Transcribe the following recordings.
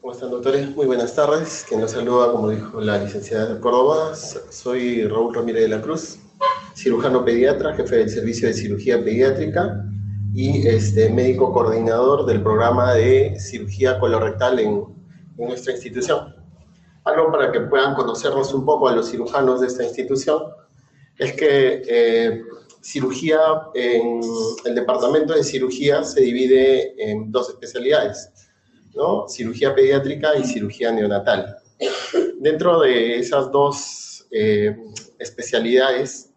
¿Cómo están, doctores? Muy buenas tardes. Quien los saluda, como dijo la licenciada de Córdoba, soy Raúl Ramírez de la Cruz, cirujano pediatra, jefe del servicio de cirugía pediátrica y médico coordinador del programa de cirugía colorectal en nuestra institución. Algo para que puedan conocernos un poco a los cirujanos de esta institución es que cirugía, en el departamento de cirugía se divide en dos especialidades, ¿no? Cirugía pediátrica y cirugía neonatal. Dentro de esas dos especialidades,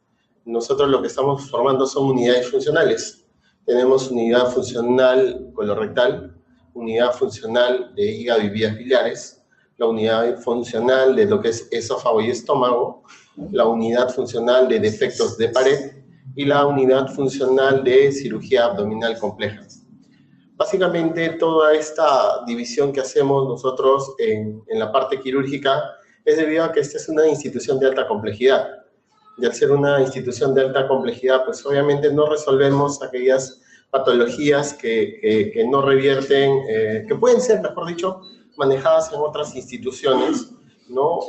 nosotros lo que estamos formando son unidades funcionales. Tenemos unidad funcional colorectal, unidad funcional de hígado y vías biliares, la unidad funcional de lo que es esófago y estómago, la unidad funcional de defectos de pared y la unidad funcional de cirugía abdominal compleja. Básicamente, toda esta división que hacemos nosotros en la parte quirúrgica es debido a que esta es una institución de alta complejidad. Y al ser una institución de alta complejidad, pues obviamente no resolvemos aquellas patologías que no revierten, que pueden ser, mejor dicho, manejadas en otras instituciones, ¿no?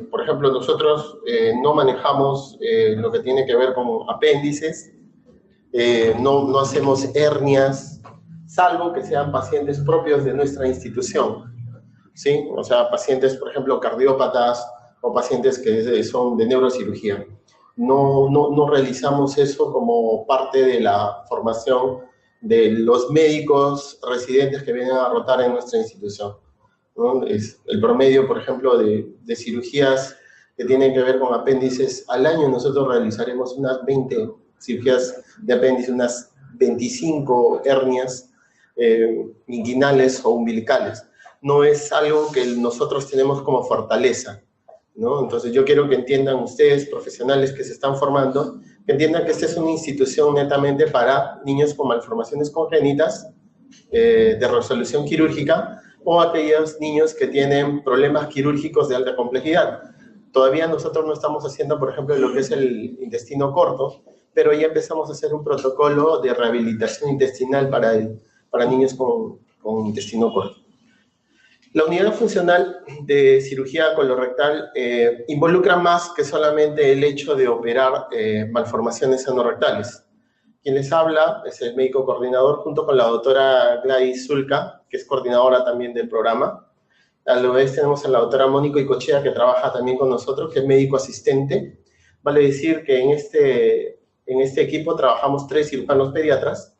Por ejemplo, nosotros no manejamos lo que tiene que ver con apéndices, no hacemos hernias, salvo que sean pacientes propios de nuestra institución, ¿sí? O sea, pacientes, por ejemplo, cardiópatas o pacientes que son de neurocirugía. No realizamos eso como parte de la formación de los médicos residentes que vienen a rotar en nuestra institución, ¿no? Es el promedio, por ejemplo, de cirugías que tienen que ver con apéndices. Al año nosotros realizaremos unas 20 cirugías de apéndice, unas 25 hernias inguinales o umbilicales. No es algo que nosotros tenemos como fortaleza, ¿no? Entonces yo quiero que entiendan ustedes, profesionales que se están formando, que entiendan que esta es una institución netamente para niños con malformaciones congénitas de resolución quirúrgica o aquellos niños que tienen problemas quirúrgicos de alta complejidad. Todavía nosotros no estamos haciendo, por ejemplo, lo que es el intestino corto, pero ya empezamos a hacer un protocolo de rehabilitación intestinal para niños con intestino corto. La unidad funcional de cirugía colorectal involucra más que solamente el hecho de operar malformaciones anorrectales. Quien les habla es el médico coordinador junto con la doctora Gladys Zulca, que es coordinadora también del programa. A la vez tenemos a la doctora Mónica Icochea, que trabaja también con nosotros, que es médico asistente. Vale decir que en este equipo trabajamos 3 cirujanos pediatras.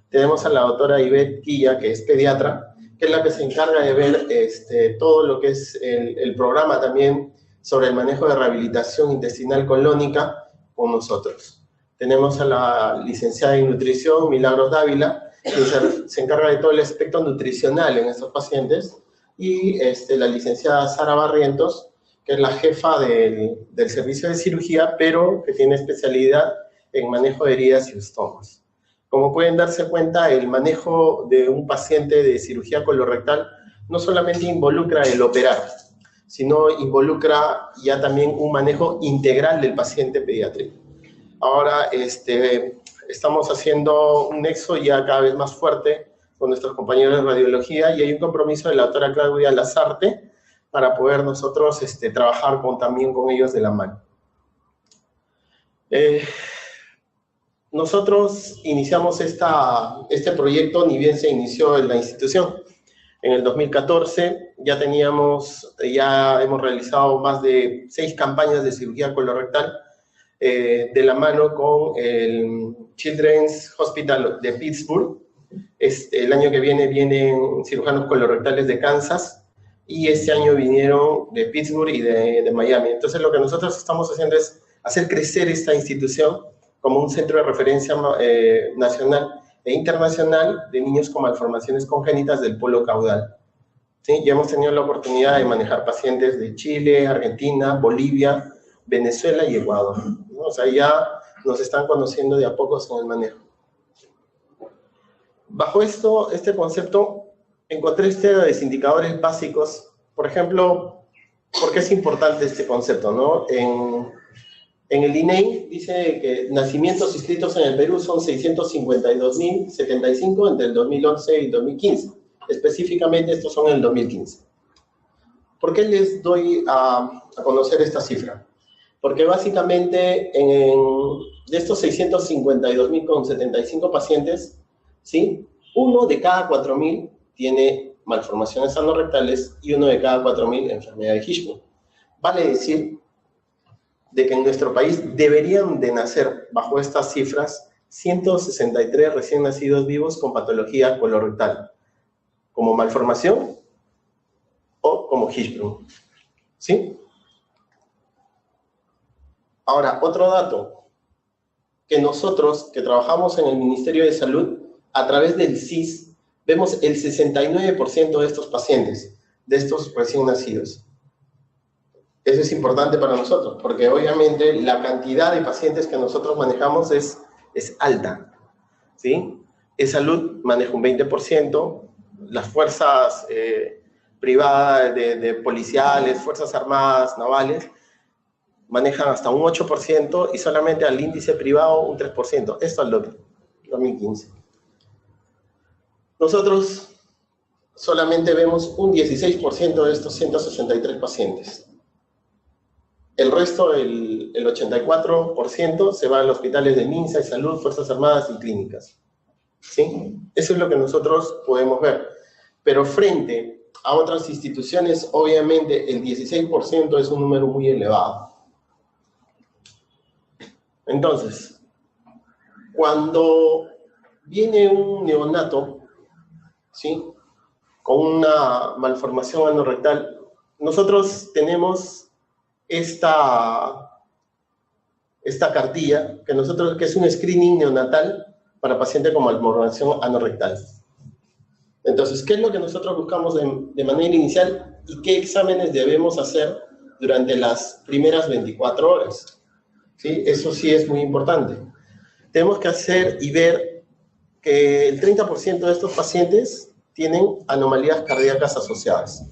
Tenemos a la doctora Ivette Quilla, que es pediatra, que es la que se encarga de ver todo lo que es el programa también sobre el manejo de rehabilitación intestinal colónica con nosotros. Tenemos a la licenciada en nutrición, Milagros Dávila, que se encarga de todo el aspecto nutricional en estos pacientes, y la licenciada Sara Barrientos, que es la jefa del servicio de cirugía, pero que tiene especialidad en manejo de heridas y estomas. Como pueden darse cuenta, el manejo de un paciente de cirugía colorectal no solamente involucra el operar, sino involucra ya también un manejo integral del paciente pediátrico. Ahora estamos haciendo un nexo ya cada vez más fuerte con nuestros compañeros de radiología y hay un compromiso de la doctora Claudia Lazarte para poder nosotros trabajar también con ellos de la mano. Nosotros iniciamos este proyecto, ni bien se inició en la institución. En el 2014 ya hemos realizado más de 6 campañas de cirugía colorectal de la mano con el Children's Hospital de Pittsburgh. El año que vienen cirujanos colorectales de Kansas y este año vinieron de Pittsburgh y de Miami. Entonces lo que nosotros estamos haciendo es hacer crecer esta institución como un centro de referencia nacional e internacional de niños con malformaciones congénitas del polo caudal. ¿Sí? Ya hemos tenido la oportunidad de manejar pacientes de Chile, Argentina, Bolivia, Venezuela y Ecuador, ¿no? O sea, ya nos están conociendo de a pocos en el manejo. Bajo este concepto, encontré estos indicadores básicos. Por ejemplo, ¿por qué es importante este concepto, no? En el INEI dice que nacimientos inscritos en el Perú son 652.075 entre el 2011 y el 2015. Específicamente, estos son en el 2015. ¿Por qué les doy a conocer esta cifra? Porque básicamente de estos 652.075 pacientes, ¿sí? 1 de cada 4.000 tiene malformaciones anorrectales y 1 de cada 4.000 enfermedad de Hirschsprung. Vale decir de que en nuestro país deberían de nacer, bajo estas cifras, 163 recién nacidos vivos con patología colorectal, como malformación o como Hirschsprung, ¿sí? Ahora, otro dato, que nosotros que trabajamos en el Ministerio de Salud, a través del CIS, vemos el 69% de estos pacientes, de estos recién nacidos. Eso es importante para nosotros, porque obviamente la cantidad de pacientes que nosotros manejamos es alta, ¿sí? E-Salud maneja un 20%, las fuerzas privadas de policiales, fuerzas armadas, navales, manejan hasta un 8% y solamente al índice privado un 3%. Esto al 2015. Nosotros solamente vemos un 16% de estos 163 pacientes. El resto, el 84%, se va a los hospitales de MINSA, E-Salud, Fuerzas Armadas y clínicas. ¿Sí? Eso es lo que nosotros podemos ver. Pero frente a otras instituciones, obviamente el 16% es un número muy elevado. Entonces, cuando viene un neonato, ¿sí?, con una malformación anorrectal, nosotros tenemos esta cartilla, que es un screening neonatal para pacientes con malformación anorrectal. Entonces, ¿qué es lo que nosotros buscamos de manera inicial y qué exámenes debemos hacer durante las primeras 24 horas? ¿Sí? Eso sí es muy importante. Tenemos que hacer y ver que el 30% de estos pacientes tienen anomalías cardíacas asociadas.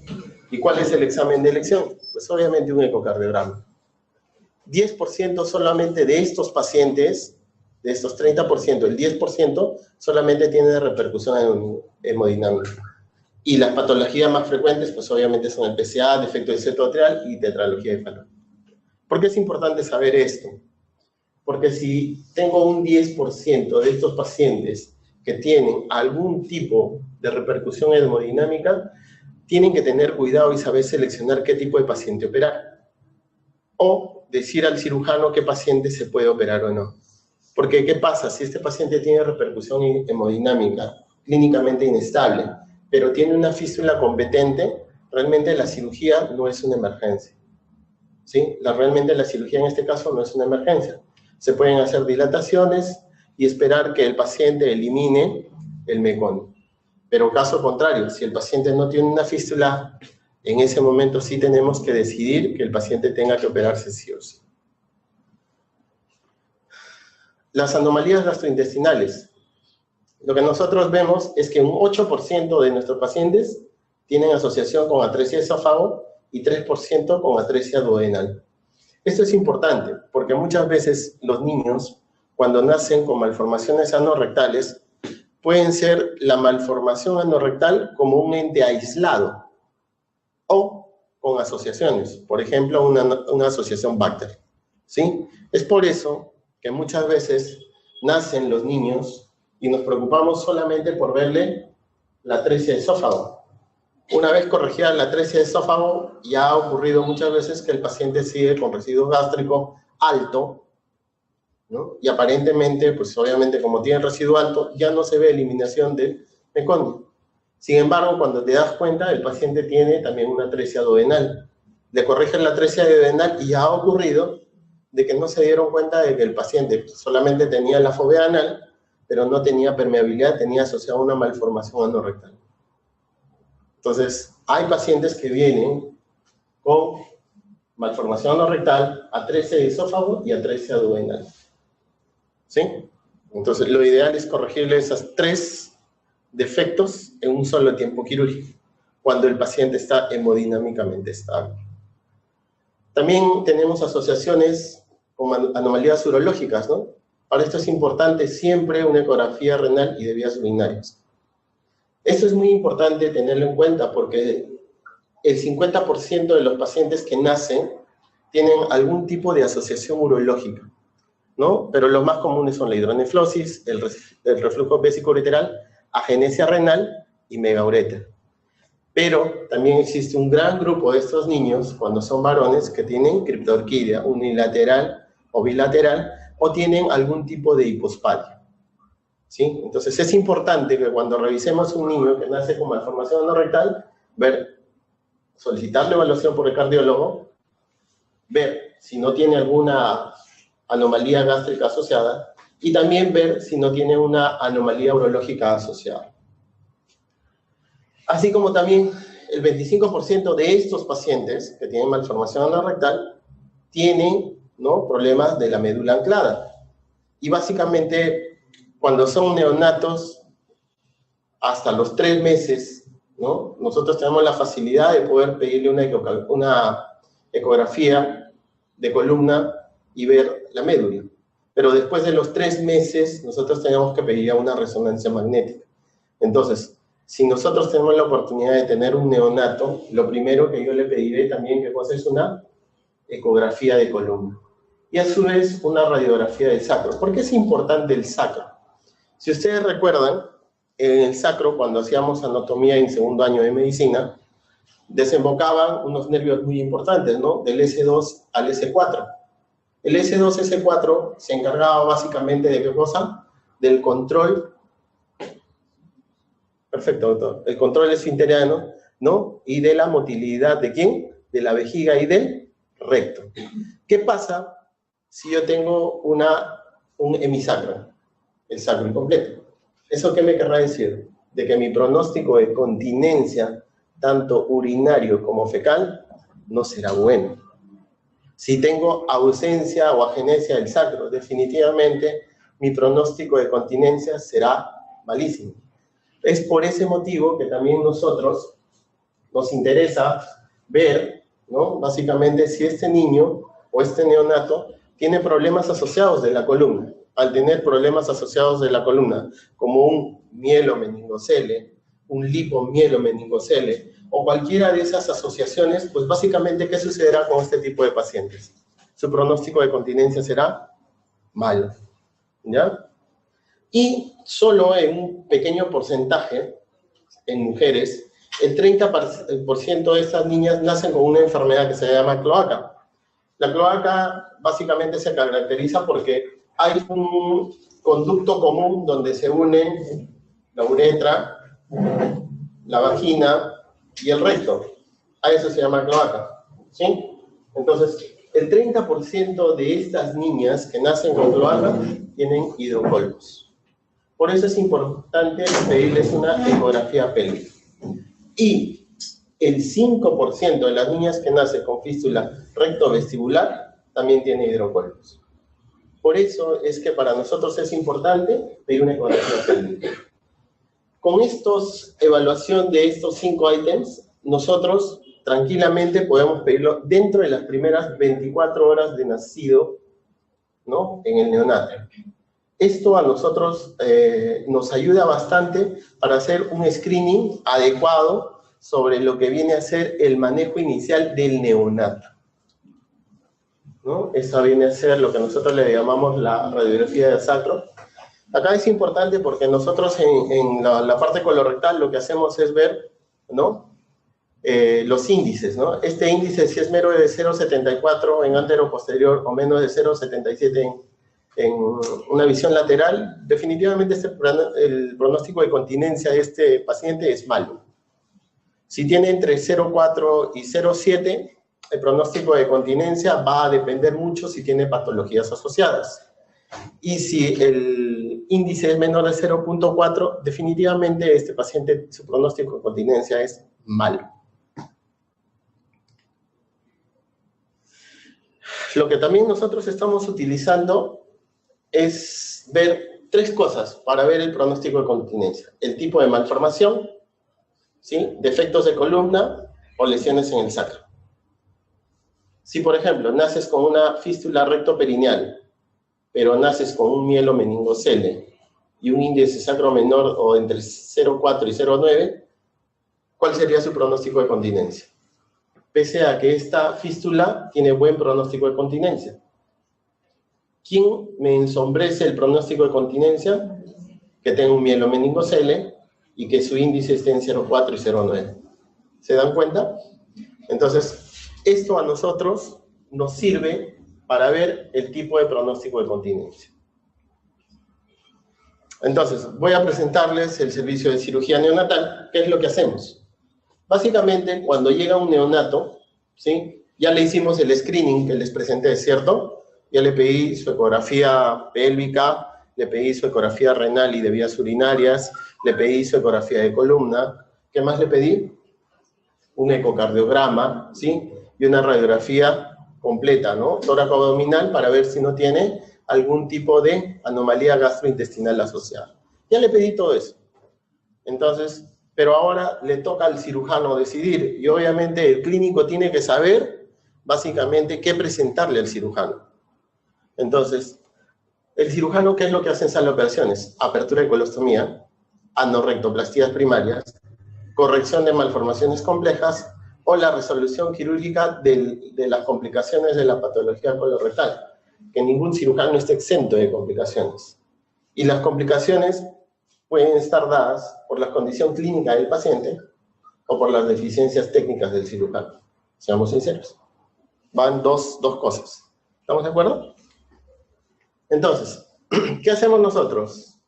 ¿Y cuál es el examen de elección? Pues obviamente un ecocardiograma. 10% solamente de estos pacientes, de estos 30%, el 10% solamente tiene repercusión hemodinámica. Y las patologías más frecuentes, pues obviamente son el PCA, defecto del septo atrial y tetralogía de Fallot. ¿Por qué es importante saber esto? Porque si tengo un 10% de estos pacientes que tienen algún tipo de repercusión hemodinámica, tienen que tener cuidado y saber seleccionar qué tipo de paciente operar. O decir al cirujano qué paciente se puede operar o no. Porque, ¿qué pasa? Si este paciente tiene repercusión hemodinámica clínicamente inestable, pero tiene una fístula competente, realmente la cirugía no es una emergencia. ¿Sí? Realmente la cirugía en este caso no es una emergencia. Se pueden hacer dilataciones y esperar que el paciente elimine el meconio. Pero caso contrario, si el paciente no tiene una fístula, en ese momento sí tenemos que decidir que el paciente tenga que operarse sí o sí. Las anomalías gastrointestinales. Lo que nosotros vemos es que un 8% de nuestros pacientes tienen asociación con atresia de esófago y 3% con atresia duodenal. Esto es importante porque muchas veces los niños, cuando nacen con malformaciones anorrectales, pueden ser la malformación anorrectal como un ente aislado o con asociaciones, por ejemplo, una asociación Bacter, ¿sí? Es por eso que muchas veces nacen los niños y nos preocupamos solamente por verle la atresia de esófago. Una vez corregida la atresia de esófago, ya ha ocurrido muchas veces que el paciente sigue con residuo gástrico alto, ¿no? Y aparentemente, pues obviamente como tiene residuo alto, ya no se ve eliminación del meconio. Sin embargo, cuando te das cuenta, el paciente tiene también una atresia duodenal. Le corrigen la atresia duodenal y ya ha ocurrido de que no se dieron cuenta de que el paciente solamente tenía la fobea anal, pero no tenía permeabilidad, tenía asociada una malformación anorrectal. Entonces, hay pacientes que vienen con malformación anorrectal, atresia de esófago y atresia duodenal. ¿Sí? Entonces, lo ideal es corregirle esas 3 defectos en un solo tiempo quirúrgico, cuando el paciente está hemodinámicamente estable. También tenemos asociaciones con anomalías urológicas, ¿no? Para esto es importante siempre una ecografía renal y de vías urinarias. Esto es muy importante tenerlo en cuenta porque el 50% de los pacientes que nacen tienen algún tipo de asociación urológica, ¿no? Pero los más comunes son la hidronefrosis, el reflujo vesicoureteral, agenesia renal y megaureter. Pero también existe un gran grupo de estos niños, cuando son varones, que tienen criptorquidia unilateral o bilateral, o tienen algún tipo de hipospadia, ¿sí? Entonces es importante que cuando revisemos un niño que nace con malformación anorrectal, solicitar la evaluación por el cardiólogo, ver si no tiene alguna anomalía gástrica asociada, y también ver si no tiene una anomalía urológica asociada. Así como también el 25% de estos pacientes que tienen malformación anorrectal tienen, ¿no?, problemas de la médula anclada. Y básicamente, cuando son neonatos, hasta los 3 meses, ¿no?, nosotros tenemos la facilidad de poder pedirle una ecografía de columna y ver la médula. Pero después de los 3 meses, nosotros tenemos que pedir una resonancia magnética. Entonces, si nosotros tenemos la oportunidad de tener un neonato, lo primero que yo le pediré también que es una ecografía de columna. Y a su vez, una radiografía del sacro. ¿Por qué es importante el sacro? Si ustedes recuerdan, en el sacro, cuando hacíamos anatomía en segundo año de medicina, desembocaban unos nervios muy importantes, ¿no? Del S2 al S4. El S2, S4 se encargaba básicamente de ¿qué cosa? Del control. Perfecto, doctor. El control esfinteriano, ¿no? Y de la motilidad, ¿de quién? De la vejiga y del recto. ¿Qué pasa si yo tengo un hemisacro? El sacro incompleto. ¿Eso qué me querrá decir? De que mi pronóstico de continencia, tanto urinario como fecal, no será bueno. Si tengo ausencia o agenesia del sacro, definitivamente mi pronóstico de continencia será malísimo. Es por ese motivo que también nosotros nos interesa ver, ¿no?, básicamente si este niño o este neonato tiene problemas asociados de la columna. Al tener problemas asociados de la columna, como un mielomeningocele, un lipomielоmeningocele, o cualquiera de esas asociaciones, pues básicamente, ¿qué sucederá con este tipo de pacientes? Su pronóstico de continencia será malo, ¿ya? Y solo en un pequeño porcentaje, en mujeres, el 30% de estas niñas nacen con una enfermedad que se llama cloaca. La cloaca básicamente se caracteriza porque hay un conducto común donde se unen la uretra, la vagina y el recto. A eso se llama cloaca, ¿sí? Entonces, el 30% de estas niñas que nacen con cloaca tienen hidrocolpos. Por eso es importante pedirles una ecografía pélvica. Y el 5% de las niñas que nacen con fístula rectovestibular también tiene hidrocolpos. Por eso es que para nosotros es importante pedir una ecografía pélvica. Con evaluación de estos 5 ítems, nosotros tranquilamente podemos pedirlo dentro de las primeras 24 horas de nacido, ¿no?, en el neonato. Esto a nosotros nos ayuda bastante para hacer un screening adecuado sobre lo que viene a ser el manejo inicial del neonato, ¿no? Esa viene a ser lo que nosotros le llamamos la radiografía del sacro. Acá es importante porque nosotros en la parte colorectal lo que hacemos es ver, ¿no?, los índices, ¿no? Este índice, si es menos de 0,74 en antero-posterior o menos de 0,77 en una visión lateral, definitivamente el pronóstico de continencia de este paciente es malo. Si tiene entre 0,4 y 0,7, el pronóstico de continencia va a depender mucho si tiene patologías asociadas. Y si el índice es menor de 0,4, definitivamente este paciente, su pronóstico de continencia es malo. Lo que también nosotros estamos utilizando es ver 3 cosas para ver el pronóstico de continencia. El tipo de malformación, ¿sí?, defectos de columna o lesiones en el sacro. Si, por ejemplo, naces con una fístula rectoperineal, pero naces con un mielomeningocele y un índice sacro menor o entre 0,4 y 0,9, ¿cuál sería su pronóstico de continencia? pese a que esta fístula tiene buen pronóstico de continencia. ¿Quién me ensombrece el pronóstico de continencia? Que tenga un mielomeningocele y que su índice esté en 0,4 y 0,9. ¿Se dan cuenta? Entonces, esto a nosotros nos sirve para ver el tipo de pronóstico de continencia. Entonces, voy a presentarles el servicio de cirugía neonatal. ¿Qué es lo que hacemos? Básicamente, cuando llega un neonato, ¿sí? Ya le hicimos el screening que les presenté, ¿cierto? Ya le pedí su ecografía pélvica, le pedí su ecografía renal y de vías urinarias, le pedí su ecografía de columna. ¿Qué más le pedí? Un ecocardiograma, ¿sí? Y una radiografía completa, ¿no? Tóraco abdominal para ver si no tiene algún tipo de anomalía gastrointestinal asociada. Ya le pedí todo eso. Entonces, pero ahora le toca al cirujano decidir, y obviamente el clínico tiene que saber, básicamente, qué presentarle al cirujano. Entonces, el cirujano, ¿qué es lo que hace en sala de operaciones? Apertura de colostomía, anorrectoplastías primarias, corrección de malformaciones complejas, o la resolución quirúrgica de las complicaciones de la patología colorectal. Que ningún cirujano esté exento de complicaciones. Y las complicaciones pueden estar dadas por la condición clínica del paciente o por las deficiencias técnicas del cirujano. Seamos sinceros. Van dos cosas. ¿Estamos de acuerdo? Entonces, ¿qué hacemos nosotros?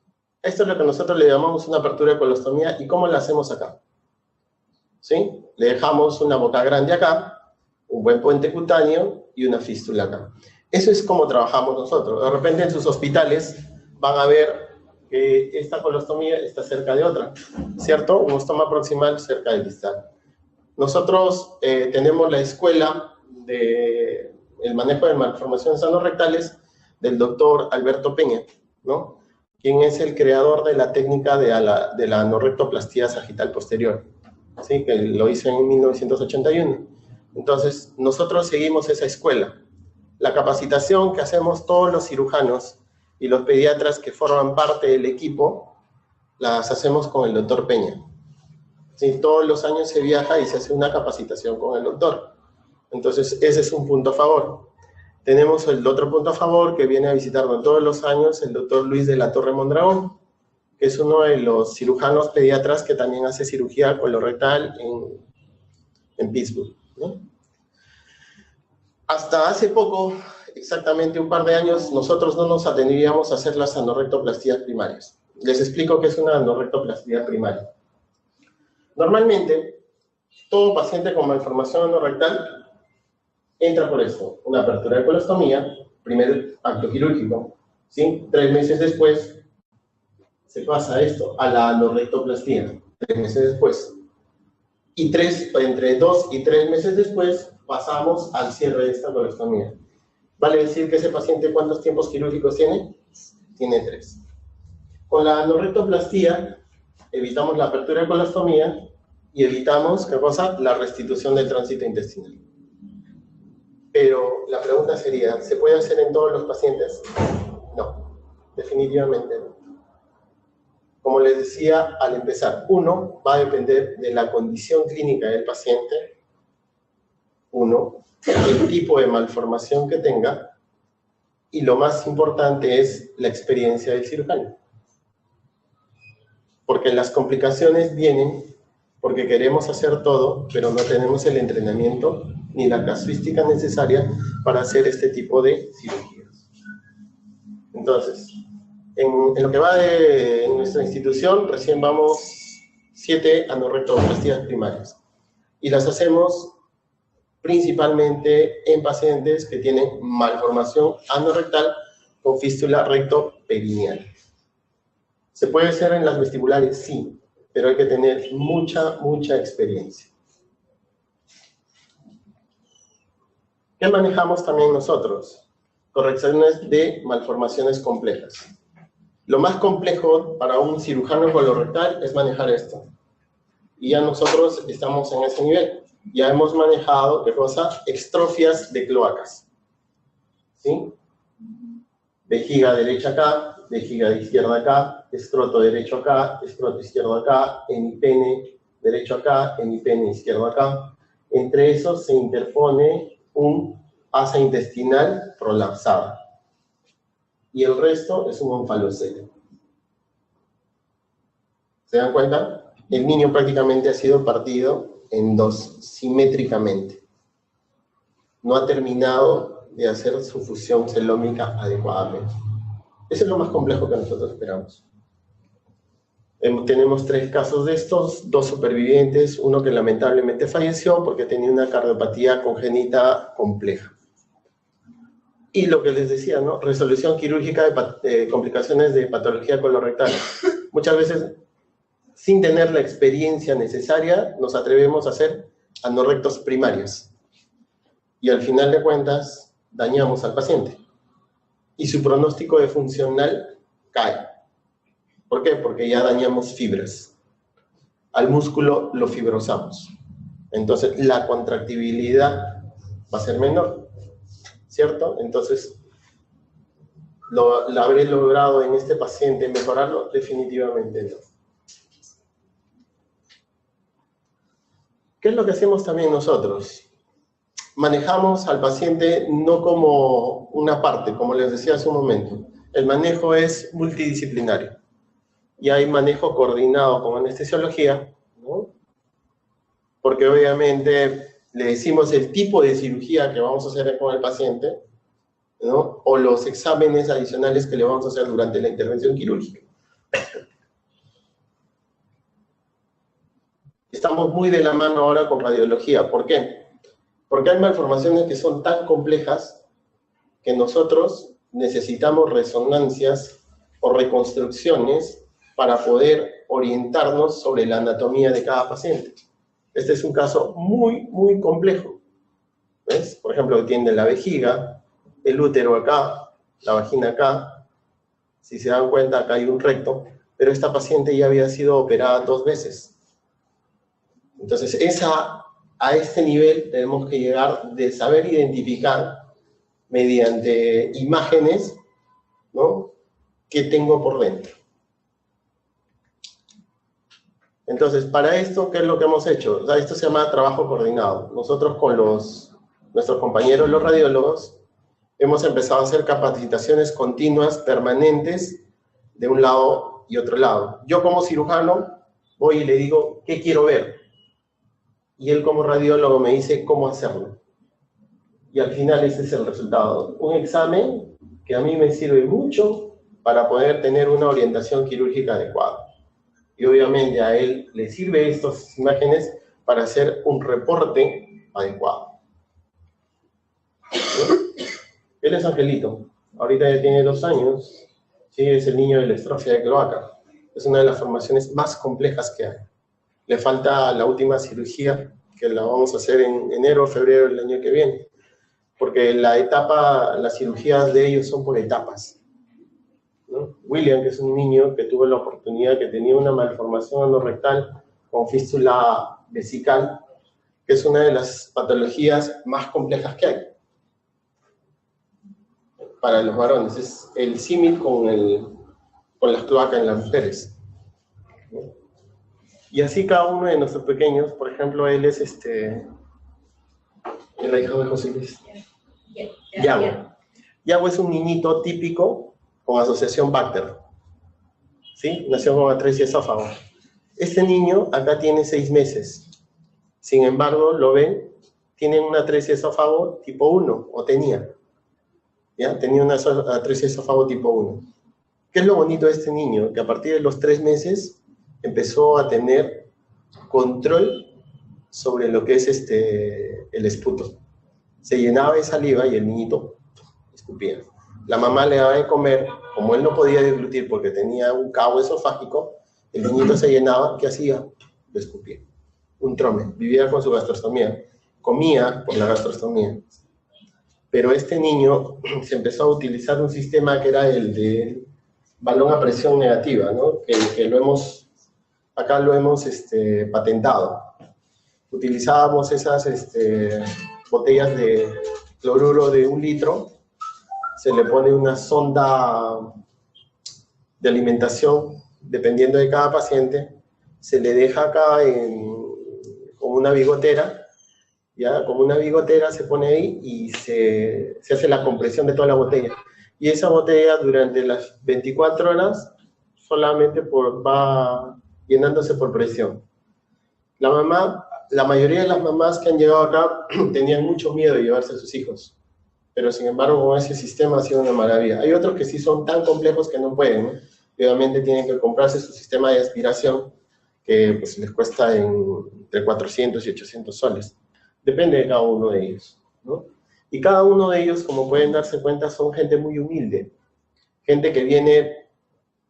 Esto es lo que nosotros le llamamos una apertura de colostomía. ¿Y cómo la hacemos acá? ¿Sí? Le dejamos una boca grande acá, un buen puente cutáneo y una fístula acá. Eso es como trabajamos nosotros. De repente en sus hospitales van a ver que esta colostomía está cerca de otra, ¿cierto? Un ostoma proximal cerca del distal. Nosotros tenemos la escuela del manejo de malformaciones anorrectales del doctor Alberto Peña, ¿no? Quien es el creador de la técnica de la anorrectoplastía sagital posterior, ¿sí? Que lo hizo en 1981. Entonces, nosotros seguimos esa escuela. La capacitación que hacemos todos los cirujanos y los pediatras que forman parte del equipo, las hacemos con el doctor Peña. ¿Sí? Todos los años se viaja y se hace una capacitación con el doctor. Entonces, ese es un punto a favor. Tenemos el otro punto a favor que viene a visitarnos todos los años, el doctor Luis de la Torre Mondragón, que es uno de los cirujanos pediatras que también hace cirugía colorectal en Pittsburgh, ¿no? Hasta hace poco, exactamente un par de años, nosotros no nos atendíamos a hacer las anorrectoplastías primarias. Les explico qué es una anorrectoplastía primaria. Normalmente, todo paciente con malformación anorrectal entra por esto, una apertura de colostomía, primer acto quirúrgico, ¿sí? 3 meses después se pasa esto a la anorrectoplastía, 3 meses después. Y entre 2 y 3 meses después pasamos al cierre de esta colostomía. ¿Vale decir que ese paciente cuántos tiempos quirúrgicos tiene? Tiene 3. Con la anorrectoplastía evitamos la apertura de colostomía y evitamos, ¿qué cosa? La restitución del tránsito intestinal. Pero la pregunta sería, ¿se puede hacer en todos los pacientes? No, definitivamente no. Como les decía al empezar, uno va a depender de la condición clínica del paciente, el tipo de malformación que tenga, y lo más importante es la experiencia del cirujano. Porque las complicaciones vienen porque queremos hacer todo, pero no tenemos el entrenamiento ni la casuística necesaria para hacer este tipo de cirugías. Entonces, en lo que va de nuestra institución, recién vamos 7 anorrectoplastías primarias. Y las hacemos principalmente en pacientes que tienen malformación anorrectal con fístula rectoperineal. ¿Se puede hacer en las vestibulares? Sí, pero hay que tener mucha experiencia. ¿Qué manejamos también nosotros? Correcciones de malformaciones complejas. Lo más complejo para un cirujano colorectal es manejar esto. Y ya nosotros estamos en ese nivel. Ya hemos manejado, ¿qué cosa? Extrofias de cloacas. ¿Sí? Vejiga derecha acá, vejiga izquierda acá, escroto derecho acá, escroto izquierdo acá, hemipene derecho acá, hemipene izquierdo acá. Entre esos se interpone un asa intestinal prolapsada. Y el resto es un onfalocele. ¿Se dan cuenta? El niño prácticamente ha sido partido en dos, simétricamente. No ha terminado de hacer su fusión celómica adecuadamente. Eso es lo más complejo que nosotros esperamos. Tenemos 3 casos de estos, 2 supervivientes, uno que lamentablemente falleció porque tenía una cardiopatía congénita compleja. Y lo que les decía, ¿no? Resolución quirúrgica de complicaciones de patología colorectal. Muchas veces, sin tener la experiencia necesaria, nos atrevemos a hacer anorrectos primarios. Y al final de cuentas, dañamos al paciente. Y su pronóstico de funcional cae. ¿Por qué? Porque ya dañamos fibras. Al músculo lo fibrosamos. Entonces, la contractibilidad va a ser menor, ¿cierto? Entonces, ¿lo habré logrado en este paciente mejorarlo? Definitivamente no. ¿Qué es lo que hacemos también nosotros? Manejamos al paciente no como una parte, como les decía hace un momento. El manejo es multidisciplinario. Y hay manejo coordinado con anestesiología, ¿no? Porque obviamente le decimos el tipo de cirugía que vamos a hacer con el paciente, ¿no? O los exámenes adicionales que le vamos a hacer durante la intervención quirúrgica. Estamos muy de la mano ahora con radiología. ¿Por qué? Porque hay malformaciones que son tan complejas que nosotros necesitamos resonancias o reconstrucciones para poder orientarnos sobre la anatomía de cada paciente. Este es un caso muy, muy complejo. ¿Ves? Por ejemplo, tiene la vejiga, el útero acá, la vagina acá. Si se dan cuenta, acá hay un recto, pero esta paciente ya había sido operada 2 veces. Entonces, a este nivel tenemos que llegar de saber identificar mediante imágenes, ¿no?, qué tengo por dentro. Entonces, para esto, ¿qué es lo que hemos hecho? O sea, esto se llama trabajo coordinado. Nosotros con nuestros compañeros, los radiólogos, hemos empezado a hacer capacitaciones continuas, permanentes, de un lado y otro lado. Yo como cirujano voy y le digo, ¿qué quiero ver? Y él como radiólogo me dice cómo hacerlo. Y al final ese es el resultado. Un examen que a mí me sirve mucho para poder tener una orientación quirúrgica adecuada. Y obviamente a él le sirve estas imágenes para hacer un reporte adecuado. ¿Sí? Él es Angelito. Ahorita ya tiene 2 años. Sí, es el niño de la estrofia de cloaca. Es una de las formaciones más complejas que hay. Le falta la última cirugía, que la vamos a hacer en enero o febrero del año que viene. Porque las cirugías de ellos son por etapas, ¿no? William, que es un niño que tuvo la oportunidad, que tenía una malformación anorrectal con fístula vesical, que es una de las patologías más complejas que hay para los varones. Es el símil con las cloacas en las mujeres, ¿no? Y así cada uno de nuestros pequeños, por ejemplo, él es el hijo de José Luis. Yago. Yago es un niñito típico con asociación Bacter, ¿sí? Nació con atresia esófago. Este niño acá tiene 6 meses. Sin embargo, lo ven, tiene una atresia esófago tipo 1, o tenía. ¿Ya? Tenía una atresia esófago tipo 1. ¿Qué es lo bonito de este niño? Que a partir de los 3 meses empezó a tener control sobre lo que es el esputo. Se llenaba de saliva y el niñito escupía. La mamá le daba de comer, como él no podía deglutir porque tenía un cabo esofágico, el niñito se llenaba, ¿qué hacía? Lo escupía. Un trome, vivía con su gastrostomía, comía por la gastrostomía. Pero este niño se empezó a utilizar un sistema que era el de balón a presión negativa, ¿no? Que acá lo hemos patentado. Utilizábamos esas botellas de cloruro de 1 litro, se le pone una sonda de alimentación, dependiendo de cada paciente, se le deja acá con una bigotera ya como una bigotera se pone ahí y se hace la compresión de toda la botella. Y esa botella durante las 24 horas solamente va llenándose por presión. La mayoría de las mamás que han llegado acá tenían mucho miedo de llevarse a sus hijos, pero sin embargo con ese sistema ha sido una maravilla. Hay otros que sí son tan complejos que no pueden, ¿no? Y obviamente tienen que comprarse su sistema de aspiración, que pues les cuesta entre 400 y 800 soles. Depende de cada uno de ellos, ¿no? Y cada uno de ellos, como pueden darse cuenta, son gente muy humilde, gente que viene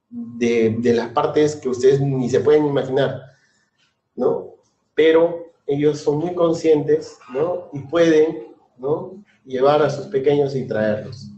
de las partes que ustedes ni se pueden imaginar, ¿no? Pero ellos son muy conscientes, ¿no? Y pueden, ¿no?, llevar a sus pequeños y traerlos.